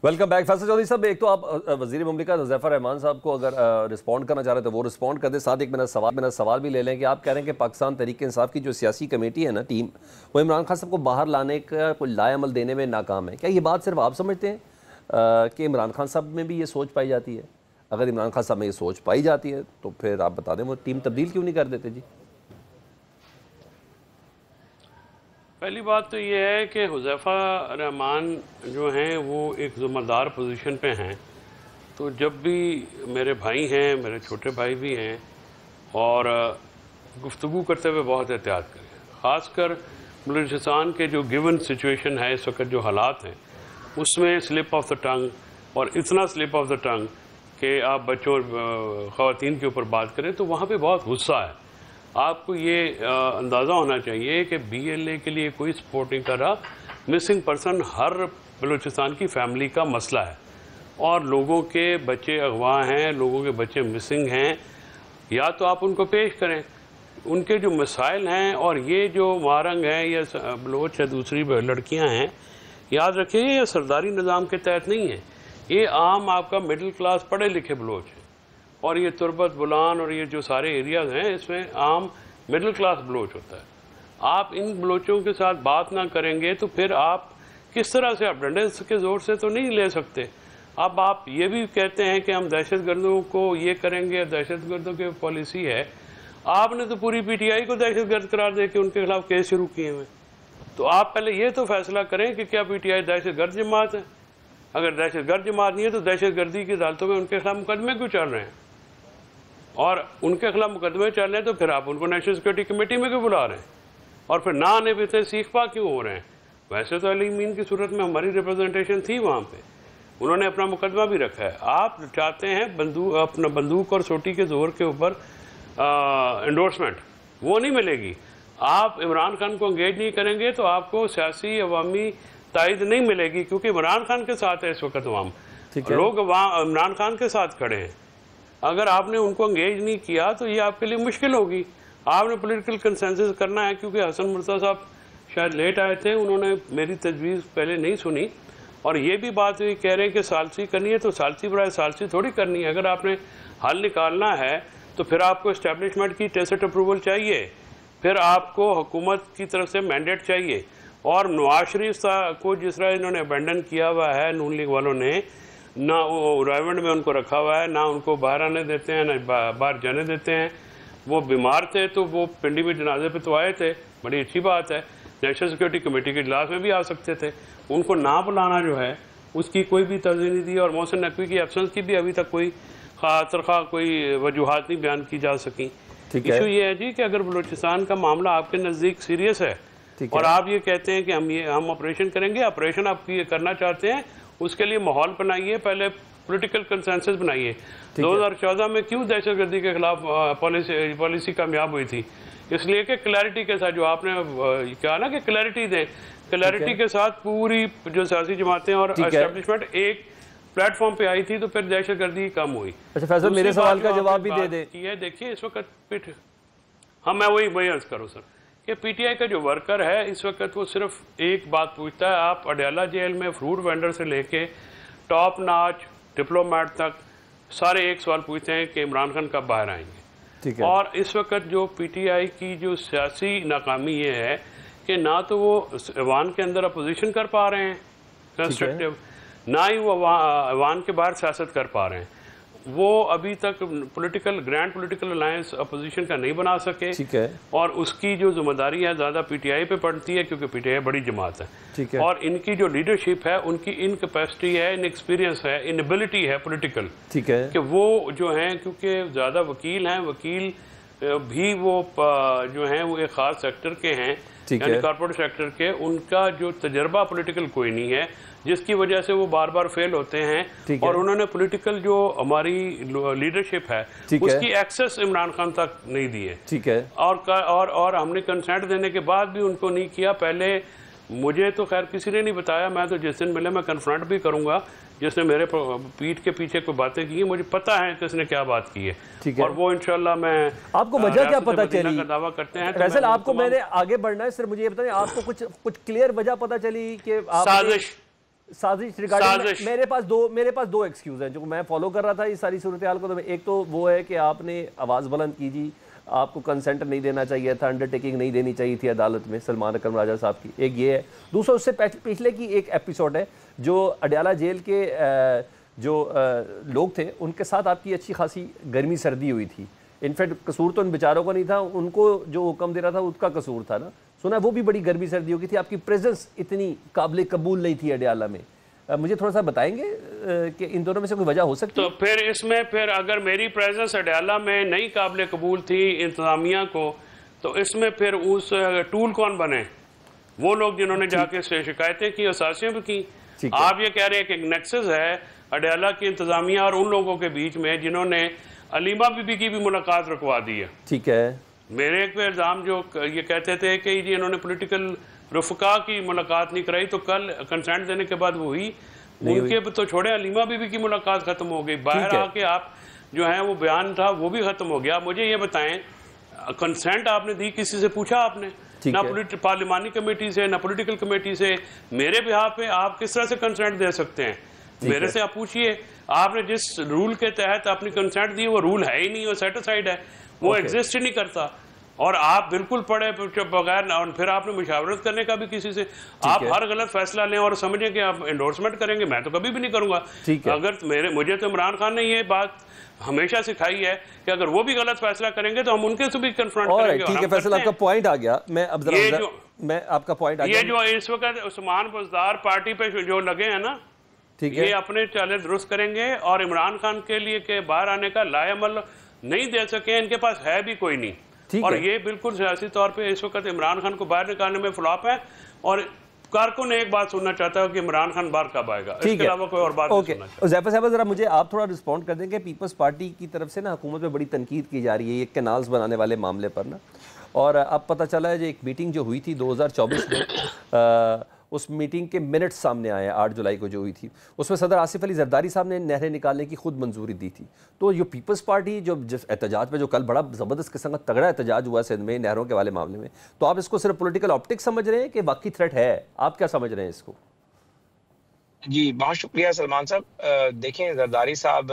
वेलकम बैक फैसल चौधरी साहब। एक तो आप वज़ीर मुमलिकत हुज़ैफ़ा रहमान साहब को अगर रिस्पॉन्ड करना चाह रहे हैं तो वो रिस्पॉन्ड कर दे, साथ एक मेरा सवाल भी ले लें कि आप कह रहे हैं कि पाकिस्तान तहरीक इंसाफ की जो सियासी कमेटी है ना, टीम, वो इमरान खान साहब को बाहर लाने का कोई लाएअमल देने में नाकाम है। क्या ये बात सिर्फ आप समझते हैं कि इमरान खान साहब में भी ये सोच पाई जाती है? अगर इमरान खान साहब में ये सोच पाई जाती है तो फिर आप बता दें वो टीम तब्दील क्यों नहीं कर देते जी? पहली बात तो ये है कि हुज़ैफ़ा रहमान जो हैं वो एक ज़िम्मेदार पोजीशन पे हैं, तो जब भी मेरे भाई हैं, मेरे छोटे भाई भी हैं, और गुफ्तगू करते हुए बहुत एहतियात करें। ख़ासकर बलूचिस्तान के जो गिवन सिचुएशन है इस वक्त, जो हालात हैं उसमें स्लिप ऑफ द टंग, और इतना स्लिप ऑफ द टंग कि आप बच्चों और ख़वातीन के ऊपर बात करें तो वहाँ पे बहुत गुस्सा है। आपको ये अंदाज़ा होना चाहिए कि BLA के लिए कोई सपोर्ट नहीं कर रहा। मिसिंग पर्सन हर बलूचिस्तान की फैमिली का मसला है, और लोगों के बच्चे अगवा हैं, लोगों के बच्चे मिसिंग हैं। या तो आप उनको पेश करें, उनके जो मसाइल हैं, और ये जो मारंग है या बलोच या दूसरी लड़कियाँ हैं, याद रखें ये सरदारी निज़ाम के तहत नहीं है, ये आम आपका मिडिल क्लास पढ़े लिखे बलोच है। और ये तुरबत बुलान और ये जो सारे एरियाज हैं इसमें आम मिडिल क्लास बलोच होता है। आप इन बलोचों के साथ बात ना करेंगे तो फिर आप किस तरह से, आप डंडे के ज़ोर से तो नहीं ले सकते। अब आप ये भी कहते हैं कि हम दहशतगर्दों को ये करेंगे, दहशतगर्दों की पॉलिसी है। आपने तो पूरी पीटीआई को दहशतगर्द करार दे के उनके खिलाफ केस शुरू किए हुए। तो आप पहले ये तो फैसला करें कि क्या पीटीआई दहशतगर्द जमात है। अगर दहशतगर्द जमात नहीं है तो दहशतगर्दी की अदालतों में उनके खिलाफ मुकदमे क्यों चल रहे हैं, और उनके खिलाफ मुकदमे चल रहे हैं तो फिर आप उनको नेशनल सिक्योरिटी कमेटी में क्यों बुला रहे हैं, और फिर ना आने पर इतने सीखपा क्यों हो रहे हैं। वैसे तो अली मीन की सूरत में हमारी रिप्रेजेंटेशन थी वहाँ पे, उन्होंने अपना मुकदमा भी रखा है। आप चाहते हैं अपना बंदूक और सोटी के जोर के ऊपर एंडोर्समेंट, वो नहीं मिलेगी। आप इमरान खान को एंगेज नहीं करेंगे तो आपको सियासी अवामी तायद नहीं मिलेगी, क्योंकि इमरान खान के साथ है इस वक्त अवाम, लोग इमरान खान के साथ खड़े हैं। अगर आपने उनको एंगेज नहीं किया तो ये आपके लिए मुश्किल होगी। आपने पॉलिटिकल कंसेंसस करना है, क्योंकि हसन मुर्तज़ा साहब शायद लेट आए थे, उन्होंने मेरी तजवीज़ पहले नहीं सुनी, और ये भी बात हुई कह रहे हैं कि सालसी करनी है तो सालसी बराए सालसी थोड़ी करनी है। अगर आपने हल निकालना है तो फिर आपको इस्टेब्लिशमेंट की टेसिट अप्रूवल चाहिए, फिर आपको हुकूमत की तरफ से मैंडेट चाहिए। और नवाज शरीफ को जिस तरह इन्होंने अबेंडन किया हुआ है नून लीग वालों ने, ना वो रायवंड में उनको रखा हुआ है, ना उनको बाहर आने देते हैं, ना बाहर जाने देते हैं। वो बीमार थे तो वो पिंडी में जनाजे पे तो आए थे, बड़ी अच्छी बात है, नेशनल सिक्योरिटी कमेटी के इजलास में भी आ सकते थे। उनको ना बुलाना जो है उसकी कोई भी तरजीह नहीं दी, और मोहसिन नकवी की एब्सेंस की भी अभी तक कोई खातरखा कोई वजूहात नहीं बयान की जा सकी। इशू ये है जी कि अगर बलूचिस्तान का मामला आपके नज़दीक सीरियस है और आप ये कहते हैं कि हम ऑपरेशन करेंगे, ऑपरेशन आप ये करना चाहते हैं, उसके लिए माहौल बनाइए, पहले पॉलिटिकल कंसेंसस बनाइए। 2014 में क्यों दहशतगर्दी के खिलाफ पॉलिसी कामयाब हुई थी? इसलिए कि क्लैरिटी के साथ, जो आपने कहा ना कि क्लैरिटी दें, क्लैरिटी के साथ पूरी जो सियासी जमातें और एस्टेब्लिशमेंट एक प्लेटफॉर्म पे आई थी, तो फिर दहशतगर्दी कम हुई। अच्छा फैसल, मेरे सवाल का जवाब भी दे दे। देखिए इस वक्त हाँ मैं वही अर्ज करूँ सर कि पीटीआई का जो वर्कर है इस वक्त वो सिर्फ एक बात पूछता है। आप अडयाला जेल में फ्रूट वेंडर से लेके टॉप नाच डिप्लोमेट तक सारे एक सवाल पूछते हैं कि इमरान खान कब बाहर आएंगे। ठीक है। और इस वक्त जो पीटीआई की जो सियासी नाकामी ये है कि ना तो वो अवान के अंदर अपोजिशन कर पा रहे हैं कंस्ट्रक्टिव, ना ही वो अवान के बाहर सियासत कर पा रहे हैं। वो अभी तक ग्रैंड पॉलिटिकल अलायंस अपोजिशन का नहीं बना सके। ठीक है। और उसकी जो जिम्मेदारी है ज़्यादा पीटीआई पे पड़ती है, क्योंकि पीटीआई बड़ी जमात है। ठीक है। और इनकी जो लीडरशिप है, उनकी इनकैपेसिटी है, इनएक्सपीरियंस है, इनएबिलिटी है पॉलिटिकल। ठीक है। कि वो जो हैं, क्योंकि ज़्यादा वकील हैं, वकील भी वो जो हैं वो एक ख़ास सेक्टर के हैं, यानी कॉर्पोरेट सेक्टर के, उनका जो तजर्बा पॉलिटिकल कोई नहीं है, जिसकी वजह से वो बार बार फेल होते हैं। और उन्होंने पॉलिटिकल जो हमारी लीडरशिप है उसकी एक्सेस इमरान खान तक नहीं दी है। ठीक है। और हमने कंसेंट देने के बाद भी उनको नहीं किया। पहले मुझे तो खैर किसी ने नहीं बताया, मैं तो जिस दिन मिले मैं कन्फ्रंट भी करूंगा जिसने मेरे पीठ के पीछे कोई बातें की है, मुझे पता है किसने क्या बात की है। ठीक है। और वो इंशाल्लाह मैं आपको वजह क्या पता चली का दावा करते हैं। फैसल आपको मैंने आगे बढ़ना है सर, मुझे ये बताइए आपको कुछ क्लियर वजह पता चली कि साजिश रिगार्डिंग? मेरे पास दो एक्सक्यूज हैं जो मैं फॉलो कर रहा था इस सारी सूरत हाल को। तो एक तो वो है कि आपने आवाज़ बुलंद की जी, आपको कंसेंट नहीं देना चाहिए था, अंडरटेकिंग नहीं देनी चाहिए थी अदालत में सलमान अकरम राजा साहब की, एक ये है। दूसरा उससे पिछले की एक एपिसोड है जो अडयाला जेल के जो लोग थे उनके साथ आपकी अच्छी खासी गर्मी सर्दी हुई थी। इनफैक्ट कसूर तो उन बेचारों का नहीं था, उनको जो हुक्म दे रहा था उसका कसूर था ना, सुना वो भी बड़ी गर्मी सर्दी हो गई थी, आपकी प्रेजेंस इतनी काबिल कबूल नहीं थी अडयाला में। मुझे थोड़ा सा बताएंगे कि इन दोनों में से कोई वजह हो सकती है? तो फिर इसमें फिर अगर मेरी प्रेजेंस अडयाला में नहीं काबिल कबूल थी इंतजामिया को, तो इसमें फिर उस टूल कौन बने? वो लोग जिन्होंने जाके शिकायतें की और साजिशें भी की। आप ये कह रहे हैं कि एक नेक्सस है अडयाला की इंतजामिया और उन लोगों के बीच में जिन्होंने अलीमा बीबी की भी मुलाकात रुकवा दी है। ठीक है। मेरे पे इल्ज़ाम जो ये कहते थे कि जी इन्होंने पॉलिटिकल रुफका की मुलाकात नहीं कराई, तो कल कंसेंट देने के बाद वो हुई उनके तो छोड़े, अलीमा बीबी की मुलाकात खत्म हो गई। बाहर आके आप जो है वो बयान था वो भी खत्म हो गया। मुझे ये बताएं, कंसेंट आपने दी, किसी से पूछा आपने? ना पार्लिमानी कमेटी से, ना पॉलिटिकल कमेटी से। मेरे बिहाफ पे आप किस तरह से कंसेंट दे सकते हैं? मेरे से आप पूछिए। आपने जिस रूल के तहत अपनी कंसेंट दी वो रूल है ही नहीं, वो सेटिसाइड है, वो एग्जिस्ट ही नहीं करता। और आप बिल्कुल पढ़े बगैर, और फिर आपने मुशावरत करने का भी किसी से, आप हर गलत फैसला लें और समझें कि आप एंडोर्समेंट करेंगे, मैं तो कभी भी नहीं करूंगा। अगर मुझे तो इमरान खान ने ये बात हमेशा सिखाई है कि अगर वो भी गलत फैसला करेंगे तो हम उनके से भी कन्फ्रंट करेंगे। ठीक है फैसल, आपका पॉइंट आ गया। मैं अब आपका पॉइंट आ गया। ये जो इस वक्त उस्मान बुज़दार पार्टी पे जो लगे हैं ना, ये अपने चाले दुरुस्त करेंगे और इमरान खान के लिए के बाहर आने का लाएमल नहीं दे सके, इनके पास है भी कोई नहीं। और ये बिल्कुल सियासी तौर पे इस वक्त इमरान खान को बाहर निकालने में फ्लॉप है। और कारकुन एक बात सुनना चाहता है कि इमरान खान बाहर कब आएगा, इसके अलावा कोई और बात नहीं सुनना चाहता। ज़ैफर साहब जरा मुझे आप थोड़ा रिस्पॉन्ड कर देंगे। पीपल्स पार्टी की तरफ से ना हुकूमत पे बड़ी तनकीद की जा रही है ये कैनाल्स बनाने वाले मामले पर ना, और अब पता चला है जो एक मीटिंग जो हुई थी 2024 में, उस मीटिंग के मिनट्स सामने आए हैं 8 जुलाई को जो हुई थी, उसमें सदर आसिफ अली जरदारी साहब ने नहरें निकालने की खुद मंजूरी दी थी। तो ये पीपल्स पार्टी जो जिस एहतजाज पे जो कल बड़ा ज़बरदस्त किस्म का तगड़ा एहतजाज हुआ सिंध में नहरों के वाले मामले में, तो आप इसको सिर्फ पॉलिटिकल ऑप्टिक्स समझ रहे हैं कि बाकी थ्रेट है? आप क्या समझ रहे हैं इसको? जी बहुत शुक्रिया सलमान साहब। देखें, जरदारी साहब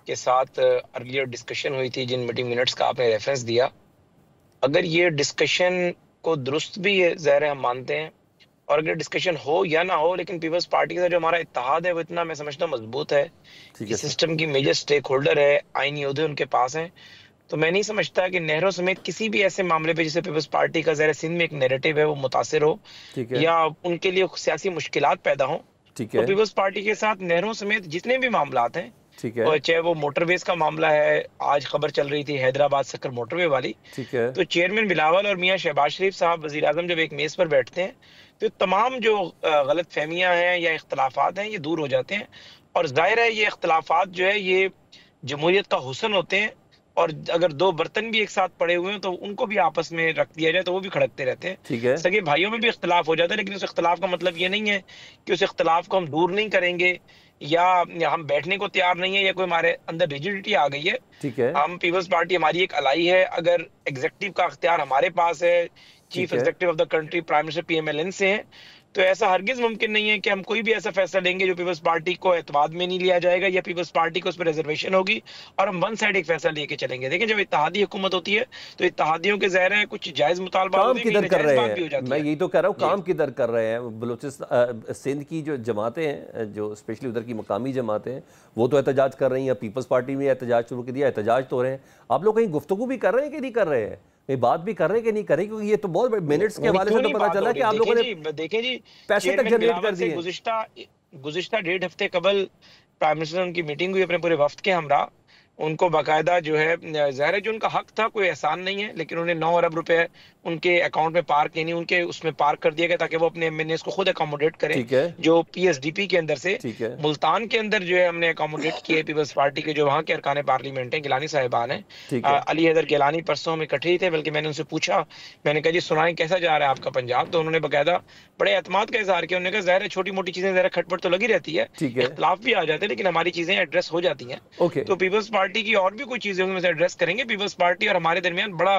के साथ अर्लियर डिस्कशन हुई थी, जिन मीटिंग मिनट्स का आपने रेफरेंस दिया, अगर ये डिस्कशन को दुरुस्त भी है ज़ाहिर है हम मानते हैं, और अगर डिस्कशन हो या ना हो, लेकिन पीपल्स पार्टी के साथ जो हमारा इत्तेहाद है वो इतना मैं समझता हूँ मजबूत है कि सिस्टम की मेजर स्टेक होल्डर है, आईनी ओहदे उनके पास हैं। तो मैं नहीं समझता कि नहरों समेत किसी भी ऐसे मामले पे जिसे पीपल्स पार्टी का ज़ाहिर सिंध में एक नैरेटिव है वो मुतासिर हो या उनके लिए सियासी मुश्किलात पैदा हो, तो पीपल्स पार्टी के साथ नहरों समेत जितने भी मामलात हैं, और चाहे वो मोटरवेज का मामला है, आज खबर चल रही थी हैदराबाद सक्कर मोटरवे वाली, तो चेयरमैन बिलावल और मियां शहबाज शरीफ साहब वजीर आजम जब एक मेज पर बैठते हैं तो तमाम जो गलत फहमियां हैं या इख्तलाफात हैं ये दूर हो जाते हैं। और जाहिर है ये इख्तलाफात जो है ये जमहूरियत का हुस्न होते हैं, और अगर दो बर्तन भी एक साथ पड़े हुए हैं तो उनको भी आपस में रख दिया जाए तो वो भी खड़कते रहते हैं। सगे भाइयों में भी इख्तलाफ हो जाता है, लेकिन उस इख्तलाफ का मतलब ये नहीं है कि उस इख्तलाफ को हम दूर नहीं करेंगे या हम बैठने को तैयार नहीं है या कोई हमारे अंदर रिजिडिटी आ गई है। हम पीपल्स पार्टी हमारी एक अलाई है, अगर एग्जीक्यूटिव का अख्तियार हमारे पास है, chief executive of the country prime minister PMLN से हैं, तो ऐसा हरगिज मुमकिन नहीं है कि हम कोई भी ऐसा फैसला लेंगे जो पीपल्स पार्टी को एतमाद में नहीं लिया जाएगा या पीपल्स पार्टी को उस पर रिजर्वेशन होगी और हम वन साइड एक फैसला लेके चलेंगे। देखिए, जब इत्तेहादी हुकूमत होती है तो इत्तेहादियों के ज़ाहिर है कुछ जायज मुतालबा काम किधर कर रहे हैं, मैं यही तो कह रहा हूँ, काम किधर कर रहे हैं। बलूचिस्तान सिंध की जो जमातें हैं, जो स्पेशली उधर की मकामी जमातें हैं, वो तो एहतजाज कर रही हैं। पीपल्स पार्टी में एहतजाज शुरू कर दिया, एहतजाज तो हो रहे हैं। आप लोग कहीं गुफ्तगू भी कर रहे हैं कि नहीं कर रहे हैं, ये बात भी कर रहे हैं कि नहीं कर रहे? क्योंकि ये तो बहुत मिनट्स के हवाले से तो पता चला कि आप लोगों ने देखें जी पैसे तक जनरेट कर दिए। गुज़िश्ता 1.5 हफ्ते कबल प्राइम मिनिस्टर उनकी मीटिंग हुई अपने पूरे वफ्द के हमरा, उनको बाकायदा जो है ज़ाहिर है जो उनका हक था, कोई एहसान नहीं है, लेकिन उन्हें 9 अरब रुपए उनके अकाउंट में पार्क यानी उनके उसमें पार्क कर दिया गया ताकि वो अपने MNAs को खुद अकोमोडेट करें। जो PSDP के अंदर से मुल्तान के अंदर जो है हमने अकोमोडेट किए पीपल्स पार्टी के जो वहाँ के अरकान पार्लियामेंट हैं, गिलानी साहिबान हैं, अली हैदर गिलानी परसों हम इकट्ठे ही थे, बल्कि मैंने उनसे पूछा, मैंने कहा जी सुनाएं कैसा जा रहा है आपका पंजाब, तो उन्होंने बाकायदा बड़े एतमाद का इजहार किया। उन्होंने कहा ज़ाहिर है छोटी मोटी चीजें ज़रा खटपट तो लगी रहती है, इख्तलाफ भी आ जाते हैं, लेकिन हमारी चीजें एड्रेस हो जाती हैं। तो पीपल्स पार्टी की और भी कुछ चीजें होंगी एड्रेस करेंगे। पीपल्स पार्टी और हमारे दरमियान बड़ा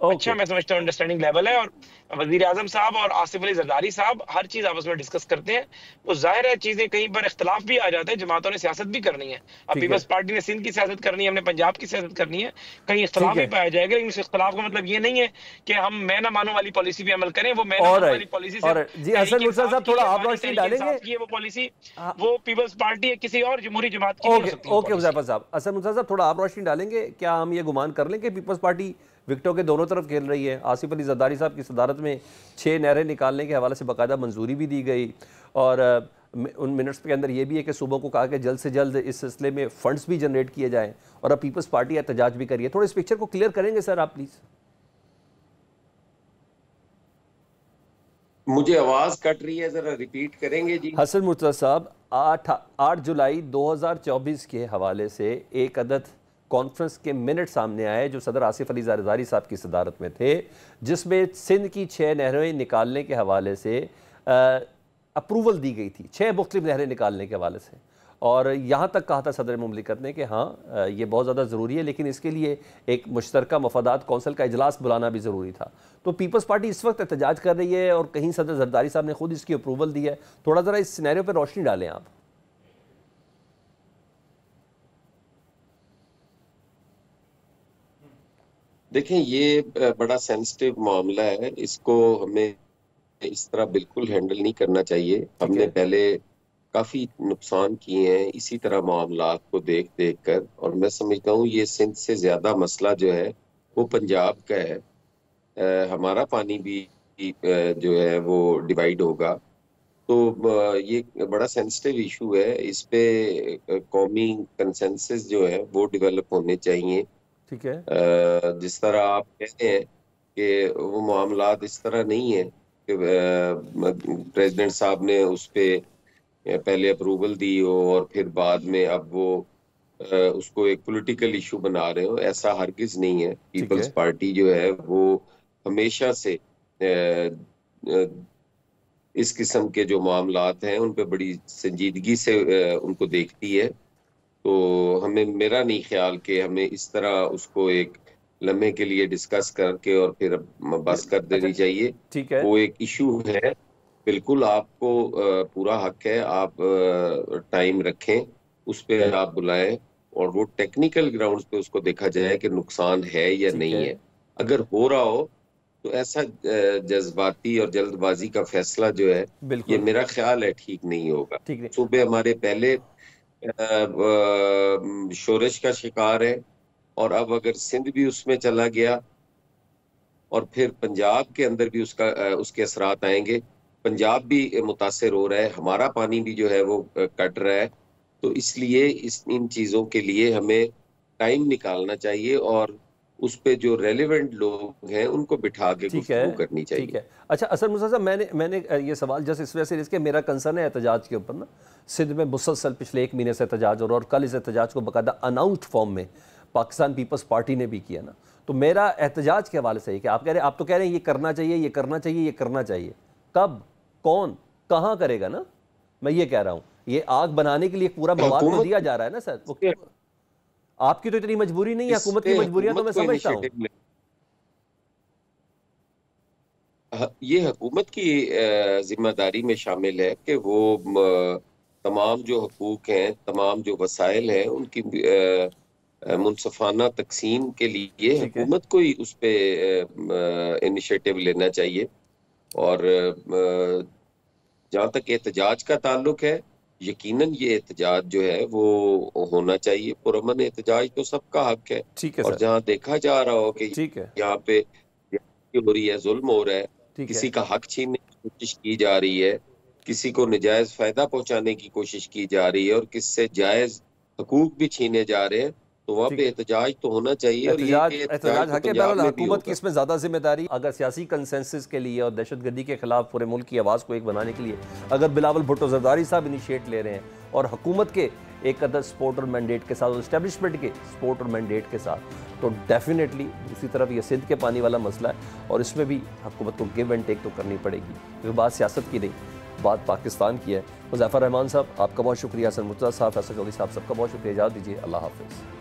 अच्छा मैं समझता हूँ अंडरस्टैंडिंग लेवल है, और वजीर आजम साहब और आसिफ अली जरदारी साहब हर चीज आपस में डिस्कस करते हैं। वो जाहिर है चीजें कहीं पर इख्तलाफ भी आ जाते हैं, जमातों ने सियासत भी करनी है। अब पीपल्स पार्टी ने सिंध की सियासत करनी है, हमने पंजाब की सियासत करनी है, कहीं इख्तलाफ भी पाया जाएगा, लेकिन इस इख्तलाफ का मतलब ये नहीं है कि हम मैं ना मानो वाली पॉलिसी पे अमल करें। वो मैं ना मानो वाली पॉलिसी से जी हसन मुर्तज़ा साहब थोड़ा आप रोशनी डालेंगे, वो पॉलिसी वो पीपल्स पार्टी है किसी और जमहूरी जमात की नहीं हो सकती। ओके हुज़ैफा साहब, हसन मुर्तज़ा साहब थोड़ा आप रोशनी डालेंगे, क्या हम ये गुमान कर लें कि पीपल्स पार्टी विकेटों के दोनों तरफ खेल रही है? आसिफ अली जरदारी साहब की सदारत में 6 नहरें निकालने के हवाले से बाकायदा मंजूरी भी दी गई, और उन मिनट्स के अंदर ये भी है कि सूबों को कहा कि जल्द से जल्द इस सिलसिले में फंड्स भी जनरेट किए जाएं, और अब पीपल्स पार्टी एहतजाज भी करिए। थोड़ा इस पिक्चर को क्लियर करेंगे सर आप प्लीज़? मुझे आवाज कट रही है, जरा रिपीट करेंगे जी। हसन मुर्तज़ा साहब, 8 जुलाई 2024 के हवाले से एक अदद कॉन्फ्रेंस के मिनट सामने आए जो सदर आसिफ अली जरदारी साहब की सदारत में थे, जिसमें सिंध की 6 नहरें निकालने के हवाले से अप्रूवल दी गई थी, 6 मुख्तलिफ नहरें निकालने के हवाले से, और यहाँ तक कहा था सदर मुमलिकत ने कि हाँ ये बहुत ज़्यादा ज़रूरी है, लेकिन इसके लिए एक मुश्तरका मफादात कौंसल का इजलास बुलाना भी ज़रूरी था। तो पीपल्स पार्टी इस वक्त एहतजाज कर रही है और कहीं सदर जरदारी साहब ने खुद इसकी अप्रूवल दी है। थोड़ा ज़रा इस सिनेरियो पर रोशनी डालें आप। देखें, ये बड़ा सेंसिटिव मामला है, इसको हमें इस तरह बिल्कुल हैंडल नहीं करना चाहिए। ठीक हमने है। पहले काफी नुकसान किए हैं इसी तरह मामलात को देख देख कर, और मैं समझता हूँ ये सिंध से ज्यादा मसला जो है वो पंजाब का है। हमारा पानी भी जो है वो डिवाइड होगा, तो ये बड़ा सेंसिटिव इशू है। इस पे कौमी कंसेंसस जो है वो डेवलप होने चाहिए। ठीक है। जिस तरह आप कहते हैं कि वो मामलात इस तरह नहीं है कि प्रेसिडेंट साहब ने उस पे पहले अप्रूवल दी हो और फिर बाद में अब वो उसको एक पॉलिटिकल इशू बना रहे हो, ऐसा हरगिज नहीं है। ठीक पीपल्स है। पार्टी जो है वो हमेशा से इस किस्म के जो मामलात हैं उन पे बड़ी संजीदगी से उनको देखती है। तो हमें, मेरा नहीं ख्याल कि हमें इस तरह उसको एक लम्हे के लिए डिस्कस करके और फिर बस कर अच्छा। देनी चाहिए। ठीक है। वो एक इशू है, बिल्कुल आपको पूरा हक है, आप टाइम रखें, उस पे आप बुलाएं और वो टेक्निकल ग्राउंड्स पे उसको देखा जाए कि नुकसान है या ठीक नहीं है। है। ठीक अगर है। हो रहा हो तो ऐसा जज्बाती और जल्दबाजी का फैसला जो है, ये बिल्कुल मेरा ख्याल है ठीक नहीं होगा। ठीक नहीं। सूबे हमारे पहले शोरश का शिकार है, और अब अगर सिंध भी उसमें चला गया और फिर पंजाब के अंदर भी उसके असरात आएंगे, पंजाब भी मुतासिर हो रहा है, हमारा पानी भी जो है वो कट रहा है। तो इसलिए इन चीजों के लिए हमें टाइम निकालना चाहिए और उस पे जो रेलेवेंट लोग हैं उनको बिठा के ठीक है। गुफ्तगू करनी ठीक चाहिए। है। अच्छा, असर मुसा साहब, मैंने ये सवाल जस्ट इस वजह से इसके, मेरा कंसर्न है एहतजाज के ऊपर ना। सिंध में मुसलसल पिछले 1 महीने से एहतजाज हो रहा है और कल इस एहतजाज को बाकायदा अनाउंस्ड फॉर्म में पाकिस्तान पीपल्स पार्टी ने भी किया ना। तो मेरा एहतजाज के हवाले से है कि आप तो कह रहे हैं ये करना चाहिए, ये करना चाहिए, ये करना चाहिए। कब, कौन, कहाँ करेगा ना? मैं ये कह रहा हूँ, ये आग बनाने के लिए पूरा मवाद तो हुकूमत दिया जा रहा है ना सर। आपकी तो इतनी मजबूरी नहीं है, इस हुकूमत की पे मजबूरियां तो हुकूमत मैं को समझता हूँ। इनिशिएटिव, ये हुकूमत की जिम्मेदारी में शामिल है कि वो तमाम जो हकूक हैं, तमाम जो वसाइल हैं, उनकी मुनसफाना तकसीम के लिए ठीक है। हुकूमत को ही उस पे इनिशिएटिव लेना चाहिए। और जहाँ तक एहतजाज का ताल्लुक है, यकीनन ये एहतजाज जो है वो होना चाहिए। पुरअमन एहतजाज तो सबका हक है, ठीक है और सर। जहाँ देखा जा रहा हो कि ठीक है। यहाँ पे ज्यादती हो रही है, जुल्म हो रहा है, ठीक है। किसी का हक छीनने की कोशिश की जा रही है, किसी को नजायज फायदा पहुंचाने की कोशिश की जा रही है और किससे जायज हकूक भी छीने जा रहे हैं, तो वहाँ पे ठीक है। एहतजाज तो होना चाहिए। और ये एहतजाज एहतजाज एहतजाज तो हक है। पंजाब बहरहाल में भी हुकूमत की होगा। इसमें ज़्यादा जिम्मेदारी, अगर सियासी कंसेंसस के लिए और दहशतगर्दी के खिलाफ पूरे मुल्क की आवाज़ को एक बनाने के लिए अगर बिलावल भुट्टो जरदारी साहब इनिशिएट ले रहे हैं और हुकूमत के एक अदर सपोर्ट और मैंडेट के साथ और इस्टेब्लिशमेंट के सपोर्ट और मैंडेट के साथ, तो डेफिनेटली दूसरी तरफ ये सिंध के पानी वाला मसला है और इसमें भी हुकूमत को गिव एंड टेक तो करनी पड़ेगी, क्योंकि बात सियासत की नहीं, बात पाकिस्तान की है। मुज़फ़्फ़र रहमान साहब आपका बहुत शुक्रिया, हसन मुर्तज़ा साहब, फैसल चौधरी साहब सबका बहुत शुक्रिया। इजाज़त दीजिए, अल्लाह हाफ़िज़।